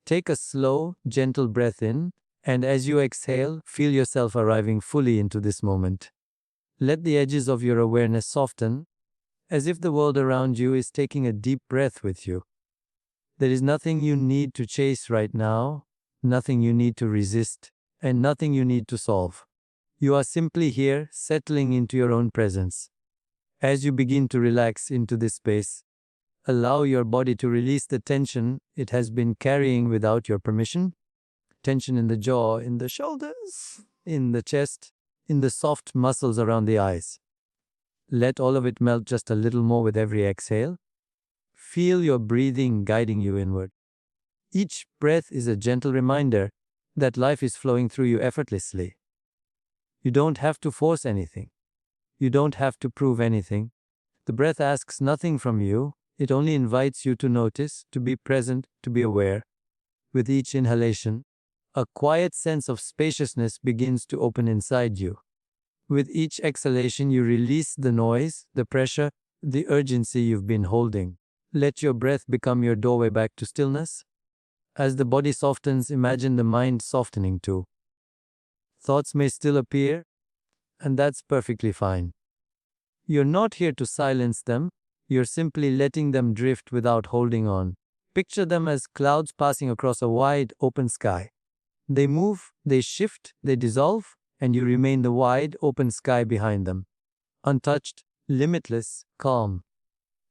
Take a slow, gentle breath in, and as you exhale, feel yourself arriving fully into this moment. Let the edges of your awareness soften, as if the world around you is taking a deep breath with you. There is nothing you need to chase right now, nothing you need to resist, and nothing you need to solve. You are simply here, settling into your own presence. As you begin to relax into this space, allow your body to release the tension it has been carrying without your permission. Tension in the jaw, in the shoulders, in the chest, in the soft muscles around the eyes. Let all of it melt just a little more with every exhale. Feel your breathing guiding you inward. Each breath is a gentle reminder that life is flowing through you effortlessly. You don't have to force anything. You don't have to prove anything. The breath asks nothing from you. It only invites you to notice, to be present, to be aware. With each inhalation, a quiet sense of spaciousness begins to open inside you. With each exhalation, you release the noise, the pressure, the urgency you've been holding. Let your breath become your doorway back to stillness. As the body softens, imagine the mind softening too. Thoughts may still appear, and that's perfectly fine. You're not here to silence them, you're simply letting them drift without holding on. Picture them as clouds passing across a wide, open sky. They move, they shift, they dissolve, and you remain the wide, open sky behind them. Untouched, limitless, calm.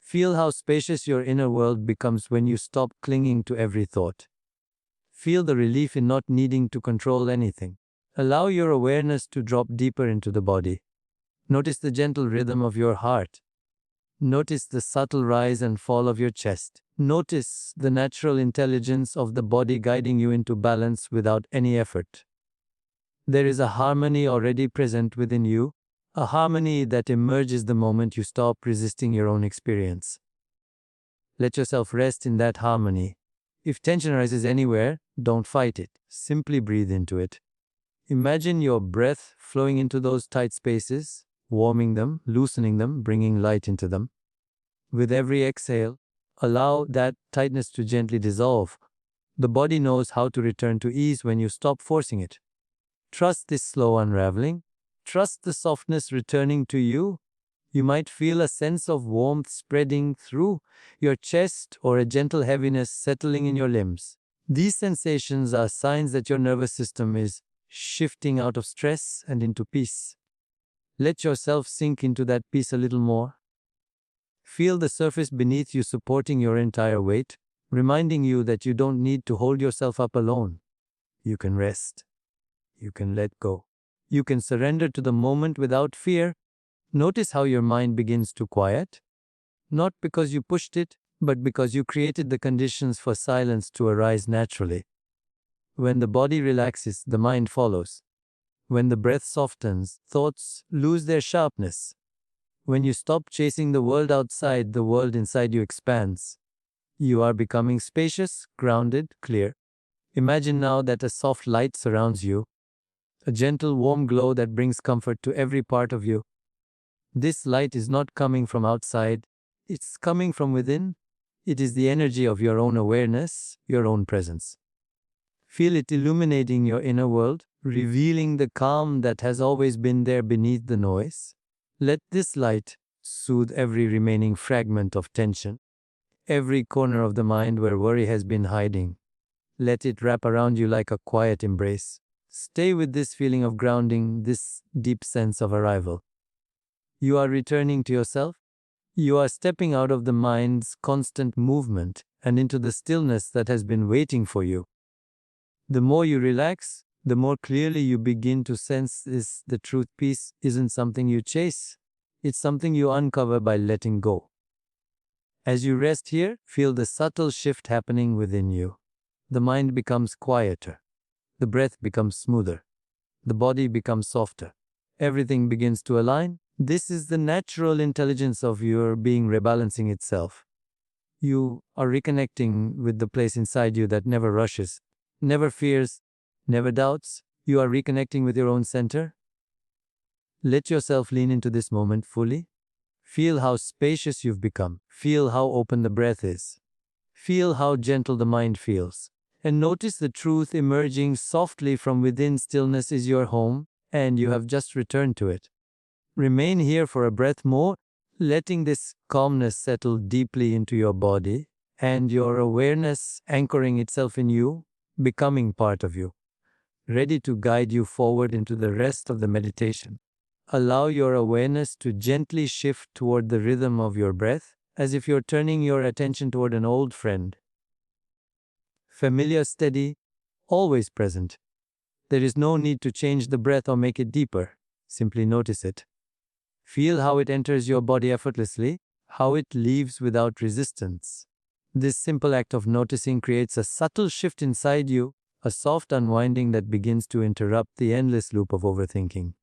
Feel how spacious your inner world becomes when you stop clinging to every thought. Feel the relief in not needing to control anything. Allow your awareness to drop deeper into the body. Notice the gentle rhythm of your heart. Notice the subtle rise and fall of your chest. Notice the natural intelligence of the body guiding you into balance without any effort. There is a harmony already present within you, a harmony that emerges the moment you stop resisting your own experience. Let yourself rest in that harmony. If tension arises anywhere, don't fight it. Simply breathe into it. Imagine your breath flowing into those tight spaces, warming them, loosening them, bringing light into them. With every exhale, allow that tightness to gently dissolve. The body knows how to return to ease when you stop forcing it. Trust this slow unraveling. Trust the softness returning to you. You might feel a sense of warmth spreading through your chest or a gentle heaviness settling in your limbs. These sensations are signs that your nervous system is shifting out of stress and into peace. Let yourself sink into that peace a little more. Feel the surface beneath you supporting your entire weight, reminding you that you don't need to hold yourself up alone. You can rest. You can let go. You can surrender to the moment without fear. Notice how your mind begins to quiet. Not because you pushed it, but because you created the conditions for silence to arise naturally. When the body relaxes, the mind follows. When the breath softens, thoughts lose their sharpness. When you stop chasing the world outside, the world inside you expands. You are becoming spacious, grounded, clear. Imagine now that a soft light surrounds you, a gentle, warm glow that brings comfort to every part of you. This light is not coming from outside, it's coming from within. It is the energy of your own awareness, your own presence. Feel it illuminating your inner world, revealing the calm that has always been there beneath the noise. Let this light soothe every remaining fragment of tension, every corner of the mind where worry has been hiding. Let it wrap around you like a quiet embrace. Stay with this feeling of grounding, this deep sense of arrival. You are returning to yourself. You are stepping out of the mind's constant movement and into the stillness that has been waiting for you. The more you relax, the more clearly you begin to sense the truth. Peace isn't something you chase. It's something you uncover by letting go. As you rest here, feel the subtle shift happening within you. The mind becomes quieter. The breath becomes smoother. The body becomes softer. Everything begins to align. This is the natural intelligence of your being rebalancing itself. You are reconnecting with the place inside you that never rushes, never fears, never doubts. You are reconnecting with your own center. Let yourself lean into this moment fully. Feel how spacious you've become. Feel how open the breath is. Feel how gentle the mind feels. and notice the truth emerging softly from within. Stillness is your home, and you have just returned to it. Remain here for a breath more, letting this calmness settle deeply into your body and your awareness anchoring itself in you, becoming part of you, ready to guide you forward into the rest of the meditation. Allow your awareness to gently shift toward the rhythm of your breath, as if you're turning your attention toward an old friend. Familiar, steady, always present. There is no need to change the breath or make it deeper. Simply notice it. Feel how it enters your body effortlessly, how it leaves without resistance. This simple act of noticing creates a subtle shift inside you, a soft unwinding that begins to interrupt the endless loop of overthinking.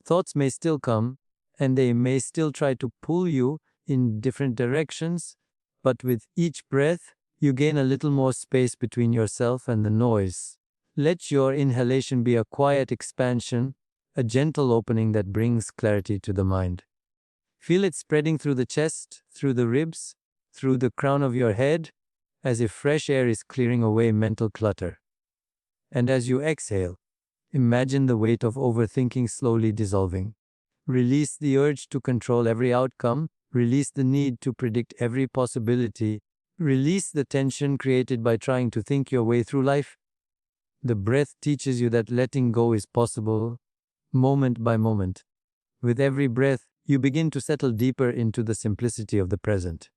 Thoughts may still come, and they may still try to pull you in different directions, but with each breath, you gain a little more space between yourself and the noise. Let your inhalation be a quiet expansion, a gentle opening that brings clarity to the mind. Feel it spreading through the chest, through the ribs, through the crown of your head, as if fresh air is clearing away mental clutter. And as you exhale, imagine the weight of overthinking slowly dissolving. Release the urge to control every outcome, release the need to predict every possibility, release the tension created by trying to think your way through life. The breath teaches you that letting go is possible, moment by moment. With every breath, you begin to settle deeper into the simplicity of the present.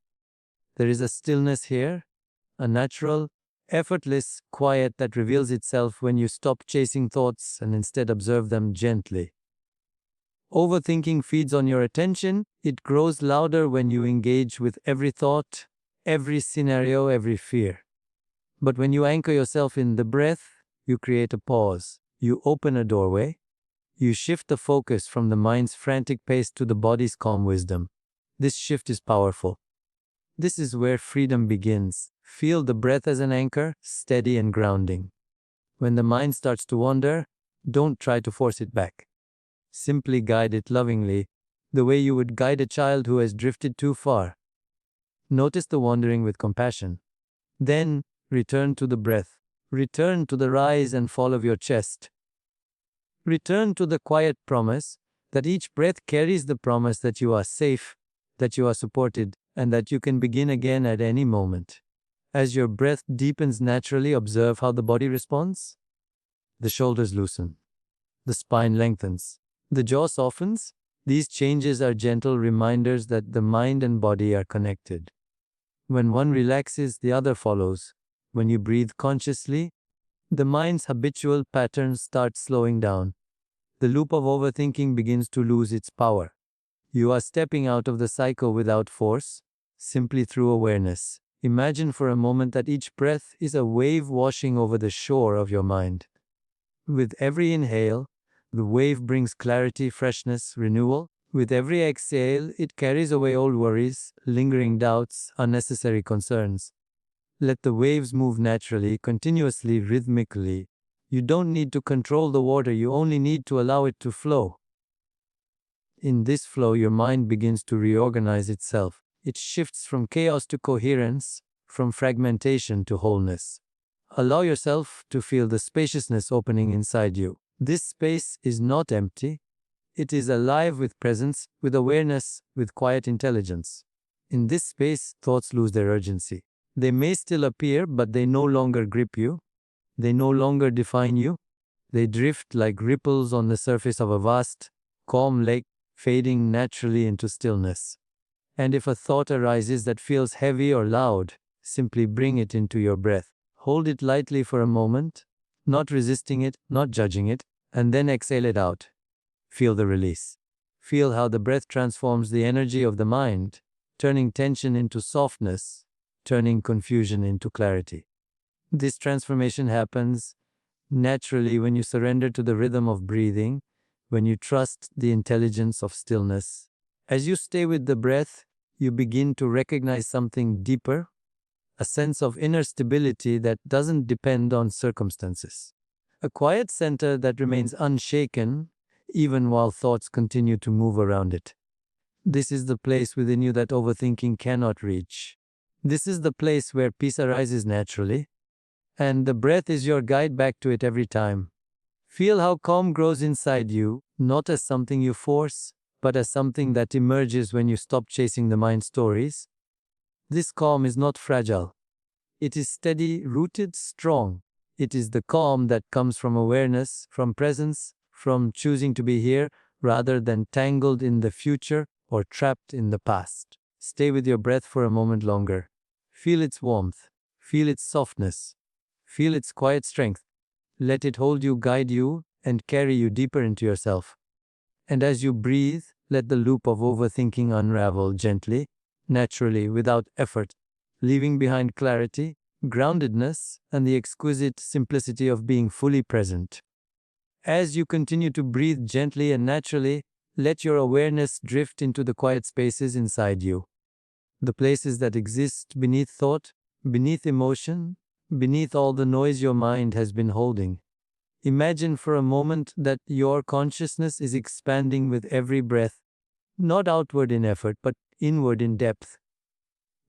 There is a stillness here, a natural, effortless quiet that reveals itself when you stop chasing thoughts and instead observe them gently. Overthinking feeds on your attention. It grows louder when you engage with every thought, every scenario, every fear. But when you anchor yourself in the breath, you create a pause. You open a doorway. You shift the focus from the mind's frantic pace to the body's calm wisdom. This shift is powerful. This is where freedom begins. Feel the breath as an anchor, steady and grounding. When the mind starts to wander, don't try to force it back. Simply guide it lovingly, the way you would guide a child who has drifted too far. Notice the wandering with compassion. Then, return to the breath. Return to the rise and fall of your chest. Return to the quiet promise that each breath carries the promise that you are safe, that you are supported, and that you can begin again at any moment. As your breath deepens naturally, observe how the body responds. The shoulders loosen. The spine lengthens. The jaw softens. These changes are gentle reminders that the mind and body are connected. When one relaxes, the other follows. When you breathe consciously, the mind's habitual patterns start slowing down. The loop of overthinking begins to lose its power. You are stepping out of the cycle without force, simply through awareness. Imagine for a moment that each breath is a wave washing over the shore of your mind. With every inhale, the wave brings clarity, freshness, renewal. With every exhale, it carries away old worries, lingering doubts, unnecessary concerns. Let the waves move naturally, continuously, rhythmically. You don't need to control the water, you only need to allow it to flow. In this flow, your mind begins to reorganize itself. It shifts from chaos to coherence, from fragmentation to wholeness. Allow yourself to feel the spaciousness opening inside you. This space is not empty. It is alive with presence, with awareness, with quiet intelligence. In this space, thoughts lose their urgency. They may still appear, but they no longer grip you. They no longer define you. They drift like ripples on the surface of a vast, calm lake, fading naturally into stillness. And if a thought arises that feels heavy or loud, simply bring it into your breath. Hold it lightly for a moment, not resisting it, not judging it, and then exhale it out. Feel the release. Feel how the breath transforms the energy of the mind, turning tension into softness, turning confusion into clarity. This transformation happens naturally when you surrender to the rhythm of breathing, when you trust the intelligence of stillness. As you stay with the breath, you begin to recognize something deeper, a sense of inner stability that doesn't depend on circumstances. A quiet center that remains unshaken even while thoughts continue to move around it. This is the place within you that overthinking cannot reach. This is the place where peace arises naturally, and the breath is your guide back to it every time. Feel how calm grows inside you, not as something you force, but as something that emerges when you stop chasing the mind stories. This calm is not fragile. It is steady, rooted, strong. It is the calm that comes from awareness, from presence, from choosing to be here rather than tangled in the future or trapped in the past. Stay with your breath for a moment longer. Feel its warmth. Feel its softness. Feel its quiet strength. Let it hold you, guide you, and carry you deeper into yourself. And as you breathe, let the loop of overthinking unravel gently, naturally, without effort, leaving behind clarity, groundedness, and the exquisite simplicity of being fully present. As you continue to breathe gently and naturally, let your awareness drift into the quiet spaces inside you, the places that exist beneath thought, beneath emotion, beneath all the noise your mind has been holding. Imagine for a moment that your consciousness is expanding with every breath, not outward in effort, but inward in depth.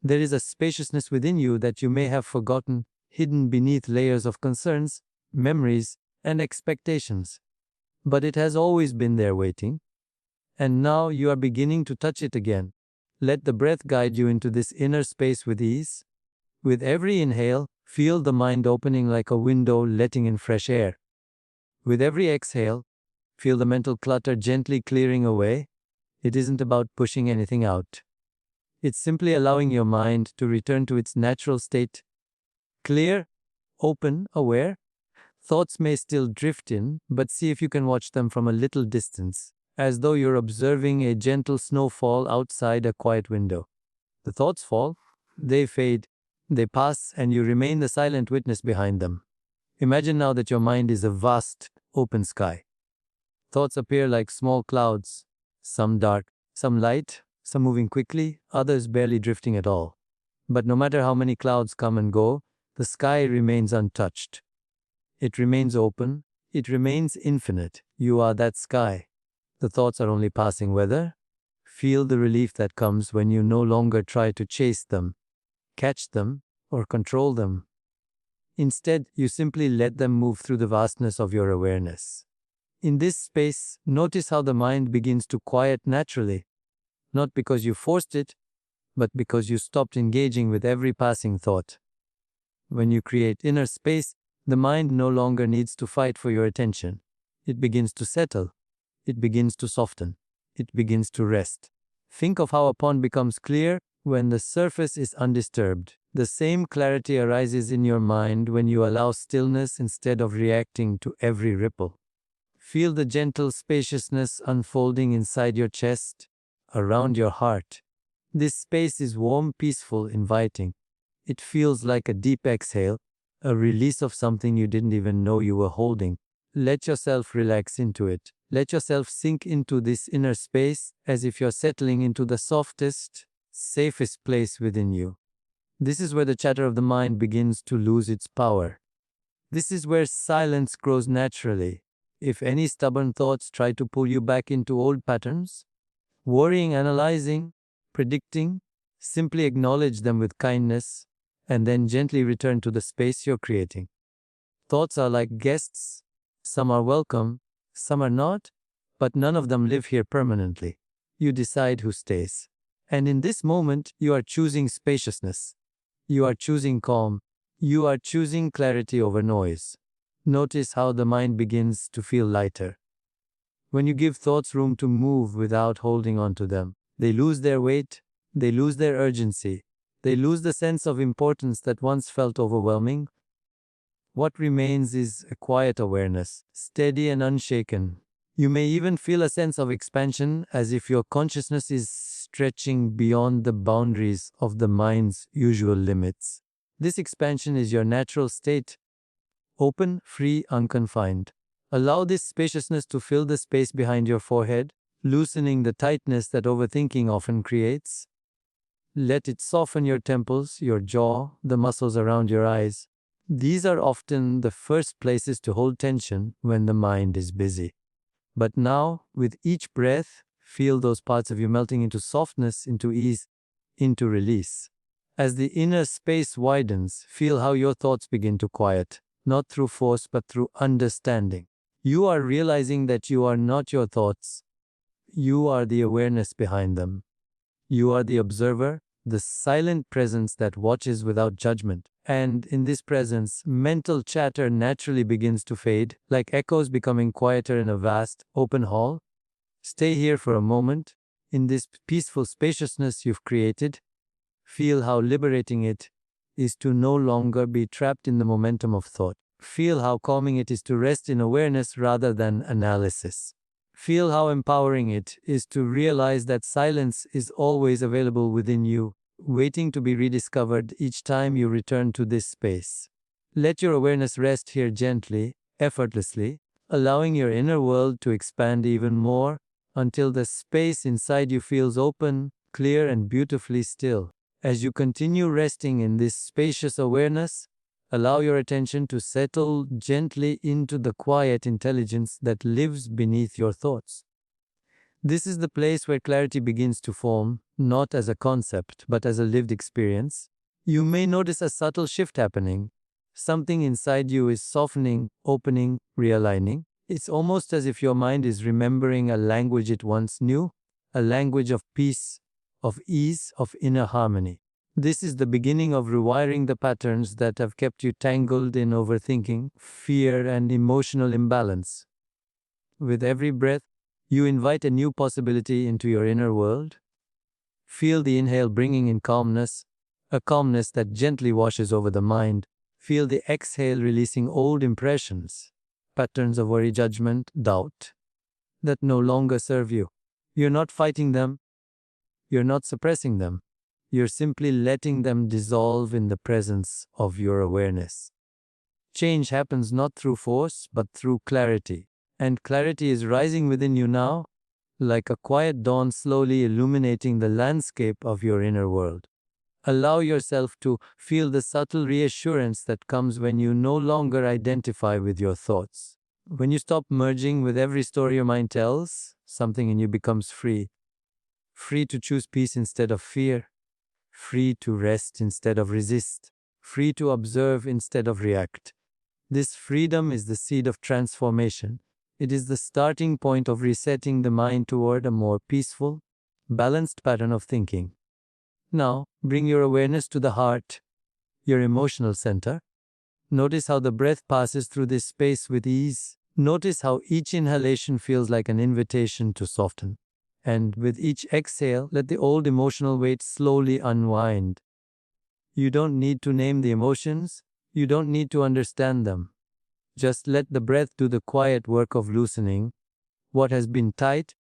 There is a spaciousness within you that you may have forgotten, hidden beneath layers of concerns, memories, and expectations. But it has always been there waiting, and now you are beginning to touch it again. Let the breath guide you into this inner space with ease. With every inhale, feel the mind opening like a window letting in fresh air. With every exhale, feel the mental clutter gently clearing away. It isn't about pushing anything out. It's simply allowing your mind to return to its natural state. Clear, open, aware. Thoughts may still drift in, but see if you can watch them from a little distance, as though you're observing a gentle snowfall outside a quiet window. The thoughts fall, they fade, they pass, and you remain the silent witness behind them. Imagine now that your mind is a vast, open sky. Thoughts appear like small clouds, some dark, some light, some moving quickly, others barely drifting at all. But no matter how many clouds come and go, the sky remains untouched. It remains open, it remains infinite. You are that sky. The thoughts are only passing weather. Feel the relief that comes when you no longer try to chase them, catch them, or control them. Instead, you simply let them move through the vastness of your awareness. In this space, notice how the mind begins to quiet naturally, not because you forced it, but because you stopped engaging with every passing thought. When you create inner space, the mind no longer needs to fight for your attention. It begins to settle. It begins to soften. It begins to rest. Think of how a pond becomes clear when the surface is undisturbed. The same clarity arises in your mind when you allow stillness instead of reacting to every ripple. Feel the gentle spaciousness unfolding inside your chest, around your heart. This space is warm, peaceful, inviting. It feels like a deep exhale, a release of something you didn't even know you were holding. Let yourself relax into it. Let yourself sink into this inner space as if you're settling into the softest, safest place within you. This is where the chatter of the mind begins to lose its power. This is where silence grows naturally. If any stubborn thoughts try to pull you back into old patterns, worrying, analyzing, predicting, simply acknowledge them with kindness and then gently return to the space you're creating. Thoughts are like guests. Some are welcome, some are not, but none of them live here permanently. You decide who stays. And in this moment, you are choosing spaciousness. You are choosing calm. You are choosing clarity over noise. Notice how the mind begins to feel lighter. When you give thoughts room to move without holding on to them, they lose their weight, they lose their urgency, they lose the sense of importance that once felt overwhelming. What remains is a quiet awareness, steady and unshaken. You may even feel a sense of expansion, as if your consciousness is stretching beyond the boundaries of the mind's usual limits. This expansion is your natural state, open, free, unconfined. Allow this spaciousness to fill the space behind your forehead, loosening the tightness that overthinking often creates. Let it soften your temples, your jaw, the muscles around your eyes. These are often the first places to hold tension when the mind is busy. But now, with each breath, feel those parts of you melting into softness, into ease, into release. As the inner space widens, feel how your thoughts begin to quiet, not through force but through understanding. You are realizing that you are not your thoughts, you are the awareness behind them. You are the observer, the silent presence that watches without judgment. And in this presence, mental chatter naturally begins to fade, like echoes becoming quieter in a vast, open hall. Stay here for a moment, in this peaceful spaciousness you've created. Feel how liberating it is to no longer be trapped in the momentum of thought. Feel how calming it is to rest in awareness rather than analysis. Feel how empowering it is to realize that silence is always available within you, waiting to be rediscovered each time you return to this space. Let your awareness rest here gently, effortlessly, allowing your inner world to expand even more until the space inside you feels open, clear, and beautifully still. As you continue resting in this spacious awareness, allow your attention to settle gently into the quiet intelligence that lives beneath your thoughts. This is the place where clarity begins to form, not as a concept, but as a lived experience. You may notice a subtle shift happening. Something inside you is softening, opening, realigning. It's almost as if your mind is remembering a language it once knew, a language of peace, of ease, of inner harmony. This is the beginning of rewiring the patterns that have kept you tangled in overthinking, fear, and emotional imbalance. With every breath, you invite a new possibility into your inner world. Feel the inhale bringing in calmness, a calmness that gently washes over the mind. Feel the exhale releasing old impressions, patterns of worry, judgment, doubt that no longer serve you. You're not fighting them, you're not suppressing them. You're simply letting them dissolve in the presence of your awareness. Change happens not through force, but through clarity. And clarity is rising within you now, like a quiet dawn slowly illuminating the landscape of your inner world. Allow yourself to feel the subtle reassurance that comes when you no longer identify with your thoughts. When you stop merging with every story your mind tells, something in you becomes free. Free to choose peace instead of fear. Free to rest instead of resist. Free to observe instead of react. This freedom is the seed of transformation. It is the starting point of resetting the mind toward a more peaceful, balanced pattern of thinking. Now, bring your awareness to the heart, your emotional center. Notice how the breath passes through this space with ease. Notice how each inhalation feels like an invitation to soften. And with each exhale, let the old emotional weight slowly unwind. You don't need to name the emotions. You don't need to understand them. Just let the breath do the quiet work of loosening. What has been tight,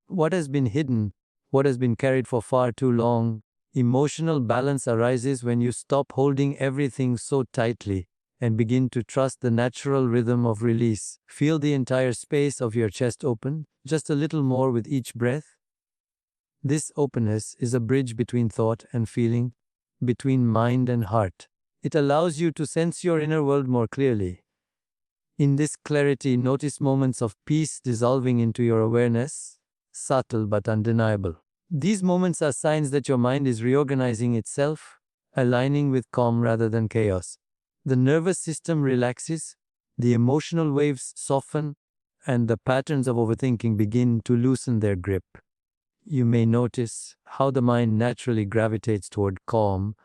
what has been hidden, what has been carried for far too long. Emotional balance arises when you stop holding everything so tightly and begin to trust the natural rhythm of release. Feel the entire space of your chest open, just a little more with each breath. This openness is a bridge between thought and feeling, between mind and heart. It allows you to sense your inner world more clearly. In this clarity, notice moments of peace dissolving into your awareness, subtle but undeniable. These moments are signs that your mind is reorganizing itself, aligning with calm rather than chaos. The nervous system relaxes, the emotional waves soften, and the patterns of overthinking begin to loosen their grip. You may notice how the mind naturally gravitates toward calm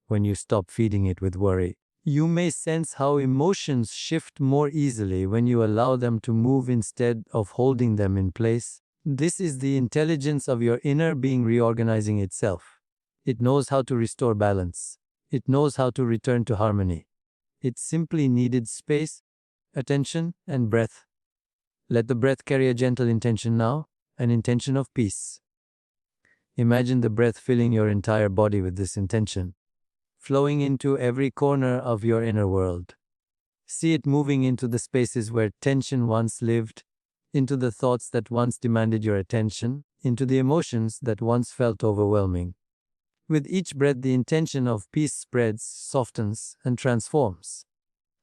when you stop feeding it with worry. You may sense how emotions shift more easily when you allow them to move instead of holding them in place. This is the intelligence of your inner being reorganizing itself. It knows how to restore balance. It knows how to return to harmony. It simply needed space, attention, and breath. Let the breath carry a gentle intention now, an intention of peace. Imagine the breath filling your entire body with this intention, flowing into every corner of your inner world. See it moving into the spaces where tension once lived, into the thoughts that once demanded your attention, into the emotions that once felt overwhelming. With each breath, the intention of peace spreads, softens, and transforms.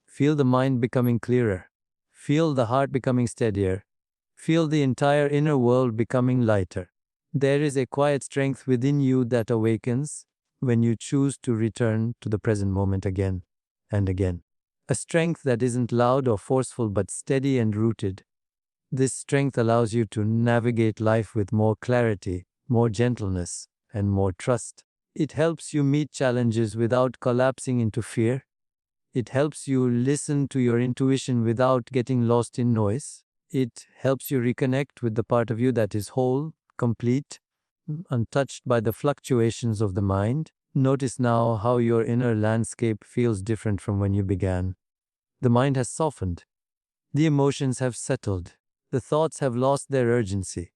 Feel the mind becoming clearer. Feel the heart becoming steadier. Feel the entire inner world becoming lighter. There is a quiet strength within you that awakens, when you choose to return to the present moment again and again. A strength that isn't loud or forceful but steady and rooted. This strength allows you to navigate life with more clarity, more gentleness, and more trust. It helps you meet challenges without collapsing into fear. It helps you listen to your intuition without getting lost in noise. It helps you reconnect with the part of you that is whole, complete, untouched by the fluctuations of the mind. Notice now how your inner landscape feels different from when you began. The mind has softened. The emotions have settled. The thoughts have lost their urgency.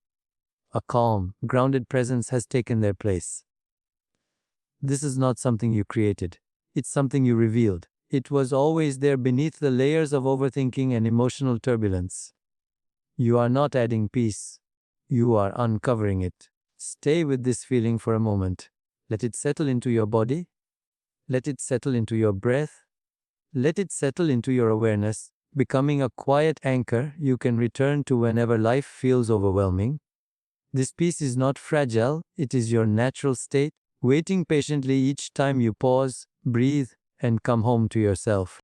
A calm, grounded presence has taken their place. This is not something you created. It's something you revealed. It was always there beneath the layers of overthinking and emotional turbulence. You are not adding peace. You are uncovering it. Stay with this feeling for a moment. Let it settle into your body. Let it settle into your breath. Let it settle into your awareness, becoming a quiet anchor you can return to whenever life feels overwhelming. This peace is not fragile, it is your natural state, waiting patiently each time you pause, breathe, and come home to yourself.